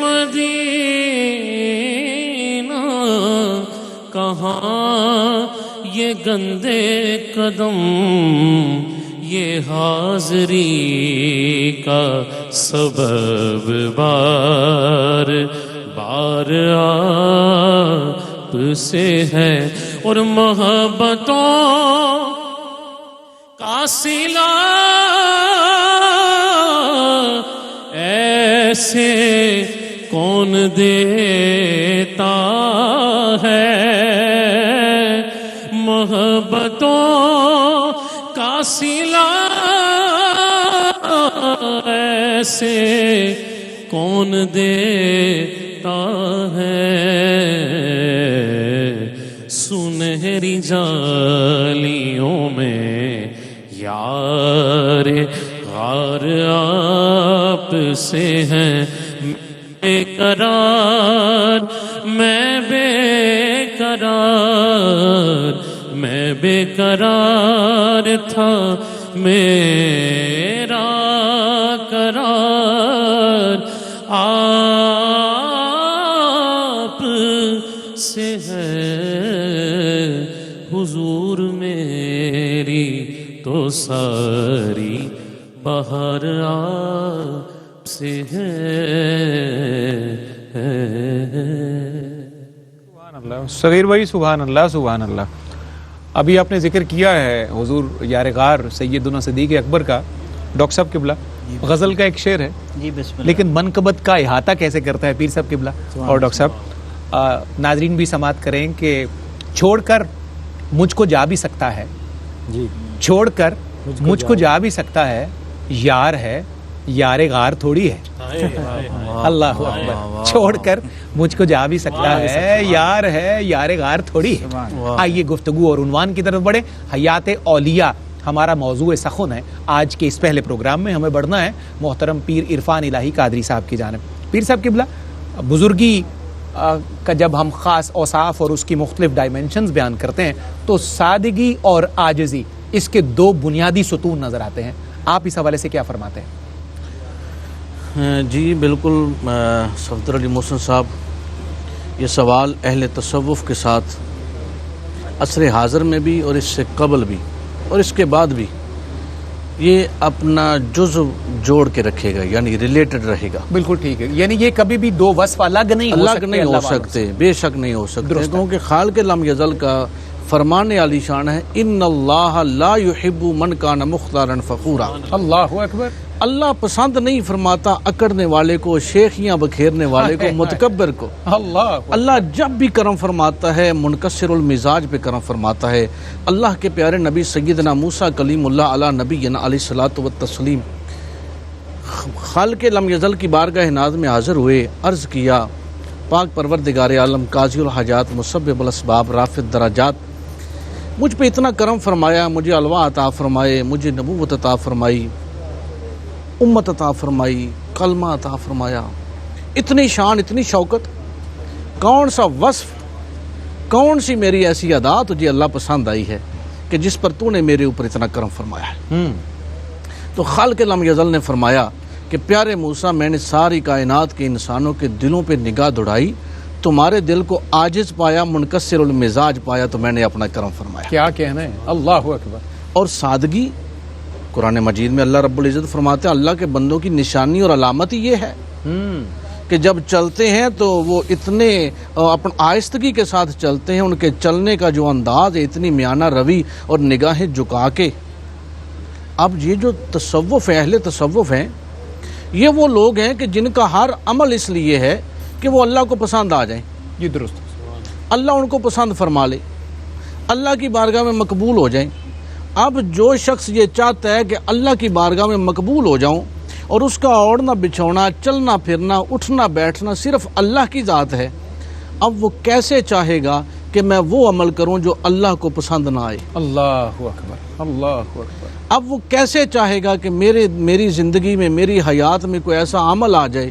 مدینہ کہاں یہ گندے قدم یہ حاضری کا سبب بار بار آپ سے ہے اور محبتوں کا صلہ ایسے کون دیتا ہے محبتوں کا صلہ ایسے کون دیتا ہے سنہری جالیوں میں یار غار آپ سے ہیں بے قرار میں بے قرار میں بے قرار تھا میرا قرار آپ سے ہے حضور میری تو ساری بہار آپ سے ہے سبحان اللہ صغیر بھائی، سبحان اللہ سبحان اللہ۔ ابھی آپ نے ذکر کیا ہے حضور یار غار سیدنا صدیق اکبر کا، ڈاکٹر صاحب قبلہ غزل کا ایک شعر ہے جی بسم اللہ۔ لیکن منقبت کا احاطہ کیسے کرتا ہے پیر صاحب قبلہ اور ڈاکٹر صاحب؟ ناظرین بھی سماعت کریں کہ چھوڑ کر مجھ کو جا بھی سکتا ہے، جی چھوڑ کر مجھ کو جا بھی سکتا ہے، یار ہے یار غار تھوڑی ہے۔ اللہ اکبر، چھوڑ کر مجھ کو جا بھی سکتا ہے، یار ہے یار غار تھوڑی ہے۔ آئیے گفتگو اور عنوان کی طرف بڑھیں۔ حیات اولیاء ہمارا موضوع سخن ہے آج کے اس پہلے پروگرام میں۔ ہمیں بڑھنا ہے محترم پیر عرفان الہی قادری صاحب کی جانب۔ پیر صاحب قبلہ، بزرگی کا جب ہم خاص اوصاف اور اس کی مختلف ڈائمنشنز بیان کرتے ہیں تو سادگی اور عاجزی اس کے دو بنیادی ستون نظر آتے ہیں۔ آپ اس حوالے سے کیا فرماتے ہیں؟ جی بالکل صفدر علی محسن صاحب، یہ سوال اہل تصوف کے ساتھ عصر حاضر میں بھی اور اس سے قبل بھی اور اس کے بعد بھی یہ اپنا جزو جوڑ کے رکھے گا، یعنی ریلیٹڈ رہے گا۔ بالکل ٹھیک ہے، یعنی یہ کبھی بھی دو وصف الگ نہیں ہو سکتے، بے شک نہیں ہو سکتے، کیونکہ خالق لم یزل کا فرمان عالی شان ہے، ان اللہ لا یحب من کان مختارا فخورا۔ اللہ اکبر۔ اللہ پسند نہیں فرماتا اکڑنے والے کو، شیخیاں بکھیرنے والے کو، متکبر کو۔ اللہ جب بھی کرم فرماتا ہے منکسر المزاج پہ کرم فرماتا ہے۔ اللہ کے پیارے نبی سیدنا موسیٰ کلیم اللہ علی نبینا علیہ الصلوۃ والتسلیم خالق لم یزل کی بارگاہ ناز میں حاضر ہوئے، عرض کیا پاک پروردگار عالم قاضی الحاجات مسبب الاسباب رافع الدرجات، مجھ پہ اتنا کرم فرمایا، مجھے الوا عطا فرمائے، مجھے نبوت عطا فرمائی، امت عطا فرمائی، کلمہ عطا فرمایا، اتنی شان اتنی شوکت، کون سا وصف، کون سی میری ایسی ادا تجھے اللہ پسند آئی ہے کہ جس پر تو نے میرے اوپر اتنا کرم فرمایا ہے؟ تو خالق لم یزل نے فرمایا کہ پیارے موسیٰ، میں نے ساری کائنات کے انسانوں کے دلوں پہ نگاہ دوڑائی، تمہارے دل کو عاجز پایا، منکسر المزاج پایا، تو میں نے اپنا کرم فرمایا۔ کیا کہنا ہے، اللہ اکبر۔ اور سادگی، قرآن مجید میں اللہ رب العزت فرماتے ہیں اللہ کے بندوں کی نشانی اور علامت ہی یہ ہے کہ جب چلتے ہیں تو وہ اتنے اپن آہستگی کے ساتھ چلتے ہیں، ان کے چلنے کا جو انداز ہے اتنی میانہ روی اور نگاہیں جھکا کے۔ اب یہ جو تصوف ہے، اہل تصوف ہیں، یہ وہ لوگ ہیں کہ جن کا ہر عمل اس لیے ہے کہ وہ اللہ کو پسند آ جائیں، یہ درست، اللہ ان کو پسند فرما لے، اللہ کی بارگاہ میں مقبول ہو جائیں۔ اب جو شخص یہ چاہتا ہے کہ اللہ کی بارگاہ میں مقبول ہو جاؤں اور اس کا اوڑھنا بچھونا، چلنا پھرنا، اٹھنا بیٹھنا صرف اللہ کی ذات ہے، اب وہ کیسے چاہے گا کہ میں وہ عمل کروں جو اللہ کو پسند نہ آئے؟ اللہ اکبر، اللہ اکبر۔ اب وہ کیسے چاہے گا کہ میری زندگی میں، میری حیات میں کوئی ایسا عمل آ جائے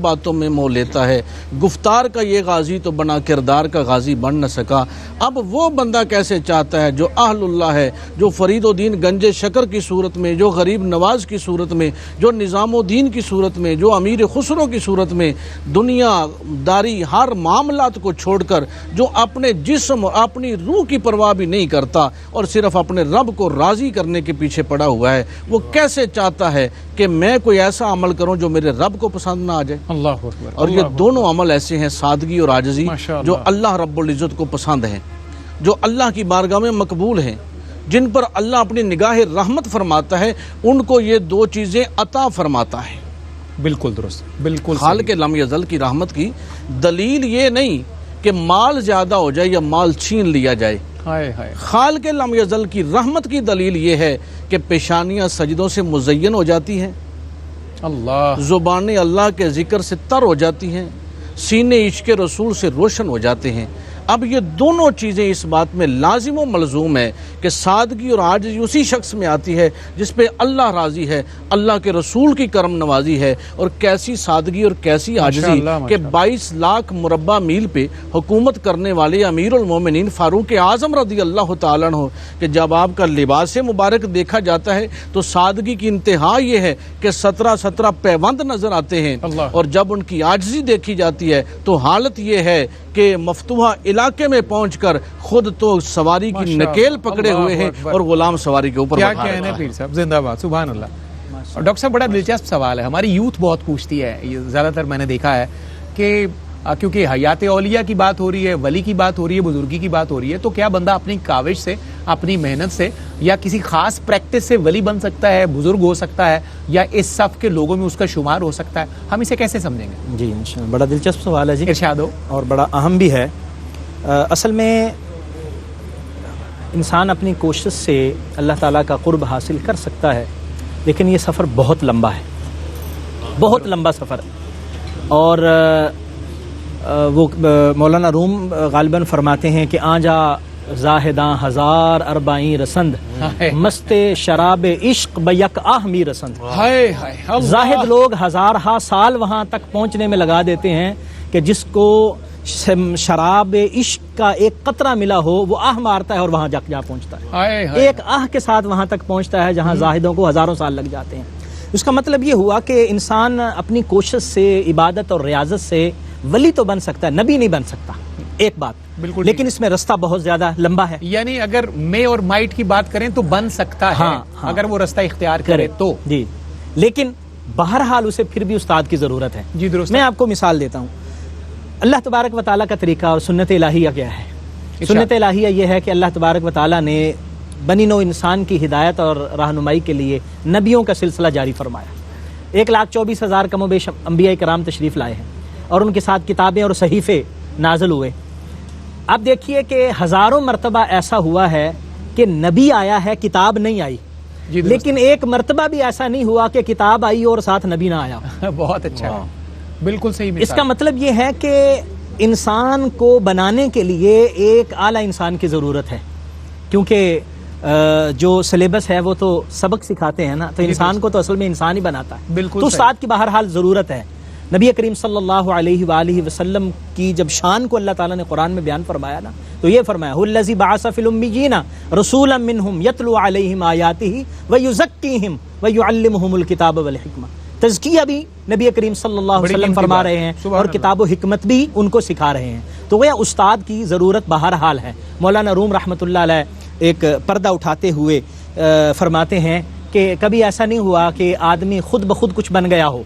باتوں میں مو لیتا ہے گفتار کا یہ غازی تو بنا کردار کا غازی بن نہ سکا اب وہ بندہ کیسے چاہتا ہے جو اہل اللہ ہے جو فرید الدین گنج شکر کی صورت میں جو غریب نواز کی صورت میں جو نظام الدین کی صورت میں جو امیر خسرو کی صورت میں دنیا داری ہر معاملات کو چھوڑ کر جو اپنے جسم اور اپنی روح کی پرواہ بھی نہیں کرتا اور صرف اپنے رب کو راضی کرنے کے پیچھے پڑا ہوا ہے وہ کیسے چاہتا ہے کہ میں کوئی ایسا عمل کروں جو میرے رب کو پسند نہ آ جائے اللہ اکبر اور یہ دونوں عمل ایسے ہیں سادگی اور عاجزی جو اللہ رب العزت کو پسند ہیں جو اللہ کی بارگاہ میں مقبول ہیں جن پر اللہ اپنی نگاہ رحمت فرماتا ہے ان کو یہ دو چیزیں عطا فرماتا ہے بالکل درست بالکل خالق لم یزل کی رحمت کی دلیل یہ نہیں کہ مال زیادہ ہو جائے یا مال چھین لیا جائے ہائے ہائے خالق لم یزل کی رحمت کی دلیل یہ ہے کہ پیشانیاں سجدوں سے مزین ہو جاتی ہیں اللہ زبانیں اللہ کے ذکر سے تر ہو جاتی ہیں سینے عشق رسول سے روشن ہو جاتے ہیں اب یہ دونوں چیزیں اس بات میں لازم و ملزوم ہے کہ سادگی اور عاجزی اسی شخص میں آتی ہے جس پہ اللہ راضی ہے اللہ کے رسول کی کرم نوازی ہے اور کیسی سادگی اور کیسی عاجزی کہ 22 لاکھ مربع میل پہ حکومت کرنے والے امیر المومنین فاروق اعظم رضی اللہ تعالیٰ عنہ کہ جب آپ کا لباس مبارک دیکھا جاتا ہے تو سادگی کی انتہا یہ ہے کہ 17 پیوند نظر آتے ہیں اور جب ان کی عاجزی دیکھی جاتی ہے تو حالت یہ ہے کہ مفتوحہ علاقے میں پہنچ کر خود تو سواری کی نکیل پکڑے ہوئے ہیں اور غلام سواری کے اوپر کیا کہنے پیر صاحب زندہ باد سبحان اللہ. اور ڈاکٹر صاحب بڑا دلچسپ سوال ہے ہماری یوتھ بہت پوچھتی ہے یہ زیادہ تر میں نے دیکھا ہے کہ کیونکہ حیات اولیاء کی بات ہو رہی ہے ولی کی بات ہو رہی ہے بزرگی کی بات ہو رہی ہے تو کیا بندہ اپنی کاوش سے اپنی محنت سے یا کسی خاص پریکٹس سے ولی بن سکتا ہے بزرگ ہو سکتا ہے یا اس صف کے لوگوں میں اس کا شمار ہو سکتا ہے ہم اسے کیسے سمجھیں گے؟ جی انشاءاللہ بڑا دلچسپ سوال ہے جی ارشاد ہو. اور بڑا اہم بھی ہے. اصل میں انسان اپنی کوشش سے اللہ تعالیٰ کا قرب حاصل کر سکتا ہے لیکن یہ سفر بہت لمبا ہے بہت لمبا سفر اور وہ مولانا روم غالباً فرماتے ہیں کہ آجا زاہداں ہزار اربعین رسند مست شراب عشق بیک آہمی رسند. زاہد لوگ ہزارہا سال وہاں تک پہنچنے میں لگا دیتے ہیں کہ جس کو شراب عشق کا ایک قطرہ ملا ہو وہ آہ مارتا ہے اور وہاں جا پہنچتا ہے ایک آہ کے ساتھ وہاں تک پہنچتا ہے جہاں زاہدوں کو ہزاروں سال لگ جاتے ہیں. اس کا مطلب یہ ہوا کہ انسان اپنی کوشش سے عبادت اور ریاضت سے ولی تو بن سکتا ہے نبی نہیں بن سکتا ایک بات بالکل لیکن اس میں رستہ بہت زیادہ لمبا ہے. یعنی اگر میں اور مائٹ کی بات کریں تو بن سکتا ہے اگر وہ رستہ اختیار کرے تو جی لیکن بہرحال اسے پھر بھی استاد کی ضرورت ہے. جی درست. میں آپ کو مثال دیتا ہوں اللہ تبارک و تعالیٰ کا طریقہ اور سنت الہیہ کیا ہے. سنت الہیہ یہ ہے کہ اللہ تبارک و تعالیٰ نے بنی نوع انسان کی ہدایت اور رہنمائی کے لیے نبیوں کا سلسلہ جاری فرمایا. 1,24,000 کم و بیش انبیاء کرام تشریف لائے ہیں اور ان کے ساتھ کتابیں اور صحیفے نازل ہوئے. اب دیکھیے کہ ہزاروں مرتبہ ایسا ہوا ہے کہ نبی آیا ہے کتاب نہیں آئی لیکن ایک مرتبہ بھی ایسا نہیں ہوا کہ کتاب آئی اور ساتھ نبی نہ آیا. بہت اچھا بالکل صحیح. اس کا مطلب یہ ہے کہ انسان کو بنانے کے لیے ایک اعلیٰ انسان کی ضرورت ہے کیونکہ جو سلیبس ہے وہ تو سبق سکھاتے ہیں نا تو انسان کو تو اصل میں انسان ہی بناتا ہے. بالکل. تو استاد کی بہرحال ضرورت ہے. نبی کریم صلی اللہ علیہ وآلہ وسلم کی جب شان کو اللہ تعالیٰ نے قرآن میں بیان فرمایا نا تو یہ فرمایا الذی بعث فی الامیین رسولا منہم یتلو علیہم آیاتہ ویزکیہم ویعلمہم الکتاب والحکمہ. تزکیہ بھی نبی کریم صلی اللہ علیہ وسلم فرما رہے ہیں اور کتاب و حکمت بھی ان کو سکھا رہے ہیں. تو وہ استاد کی ضرورت بہرحال ہے. مولانا روم رحمۃ اللہ علیہ ایک پردہ اٹھاتے ہوئے فرماتے ہیں کہ کبھی ایسا نہیں ہوا کہ آدمی خود بخود کچھ بن گیا ہو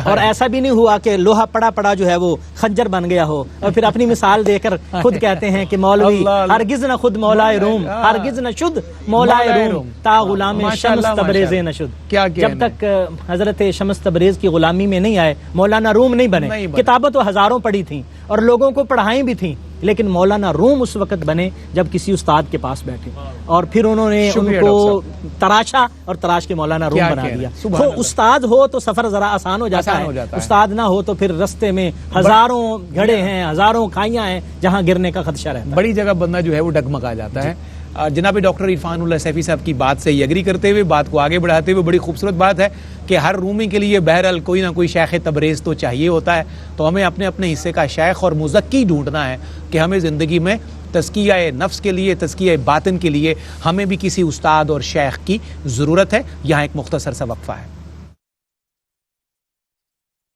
اور ایسا بھی نہیں ہوا کہ لوہا پڑا جو ہے وہ خنجر بن گیا ہو اور پھر اپنی مثال دے کر خود کہتے ہیں کہ مولوی ہرگز نہ خود مولا روم ہرگز نہ شد مولا روم تا غلام شمس تبریز نہ شد. جب تک حضرت شمس تبریز کی غلامی میں نہیں آئے مولانا روم نہیں بنے. کتابیں تو ہزاروں پڑھی تھیں اور لوگوں کو پڑھائیں بھی تھیں لیکن مولانا روم اس وقت بنے جب کسی استاد کے پاس بیٹھے اور پھر انہوں نے ان کو تراشا اور تراش کے مولانا روم بنا دیا. تو استاد ہو تو سفر ذرا آسان ہو جاتا ہے استاد نہ ہو تو پھر رستے میں ہزاروں گھڑے ہیں ہزاروں کھائیاں ہیں جہاں گرنے کا خدشہ رہتا ہے. بڑی جگہ بندہ جو ہے وہ ڈگمگا جاتا ہے. جناب ڈاکٹر عرفان اللہ سیفی صاحب کی بات سے ایگری کرتے ہوئے بات کو آگے بڑھاتے ہوئے بڑی خوبصورت بات ہے کہ ہر رومی کے لیے بہرحال کوئی نہ کوئی شیخ تبریز تو چاہیے ہوتا ہے، تو ہمیں اپنے اپنے حصے کا شیخ اور مزکی ڈھونڈنا ہے کہ ہمیں زندگی میں تزکیہ نفس کے لیے، تزکیہ باطن کے لیے ہمیں بھی کسی استاد اور شیخ کی ضرورت ہے۔ یہاں ایک مختصر سا وقفہ ہے۔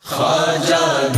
خواجہ